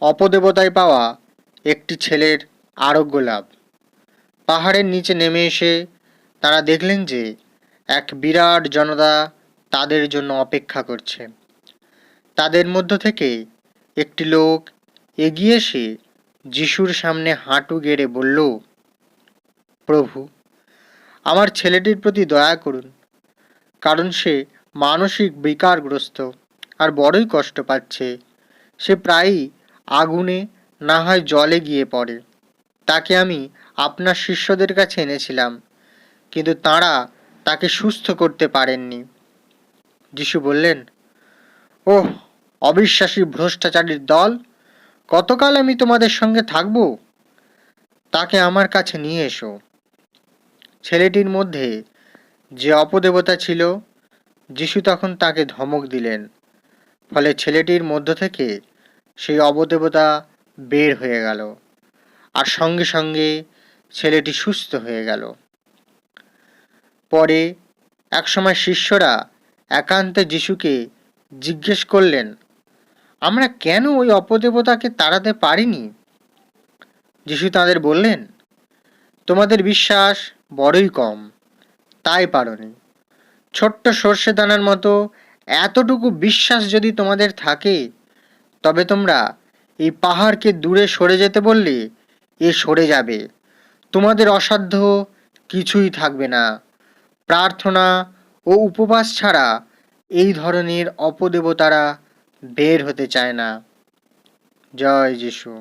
অপদেবতায় পাওয়া একটি ছেলের আরোগ্য লাভ। পাহাড়ের নিচে নেমে এসে তারা দেখলেন যে এক বিরাট জনতা তাদের জন্য অপেক্ষা করছে। তাদের মধ্য থেকে একটি লোক এগিয়ে এসে যিশুর সামনে হাঁটু গেড়ে বলল, প্রভু, আমার ছেলেটির প্রতি দয়া করুন, কারণ সে মানসিক বিকারগ্রস্ত আর বড়ই কষ্ট পাচ্ছে। সে প্রায়ই আগুনে না হয় জলে গিয়ে পড়ে। তাকে আমি আপনার শিষ্যদের কাছে এনেছিলাম, কিন্তু তাঁরা তাকে সুস্থ করতে পারেননি। যিশু বললেন, ওহ অবিশ্বাসী ভ্রষ্টাচারীর দল, কতকাল আমি তোমাদের সঙ্গে থাকব? তাকে আমার কাছে নিয়ে এসো। ছেলেটির মধ্যে যে অপদেবতা ছিল, যিশু তখন তাকে ধমক দিলেন। ফলে ছেলেটির মধ্য থেকে সেই অপদেবতা বের হয়ে গেল, আর সঙ্গে সঙ্গে ছেলেটি সুস্থ হয়ে গেল। পরে একসময় শিষ্যরা একান্তে যিশুকে জিজ্ঞেস করলেন, আমরা কেন ওই অপদেবতাকে তাড়াতে পারিনি? যিশু তাদের বললেন, তোমাদের বিশ্বাস বড়ই কম, তাই পারোনি। ছোট্ট সর্ষে দানার মতো এতটুকু বিশ্বাস যদি তোমাদের থাকে, তবে তোমরা এই পাহাড়কে দূরে সরে যেতে বললে এ সরে যাবে। তোমাদের অসাধ্য কিছুই থাকবে না। প্রার্থনা ও উপবাস ছাড়া এই ধরনের অপদেবতারা বের হতে চায় না। জয় যিশু।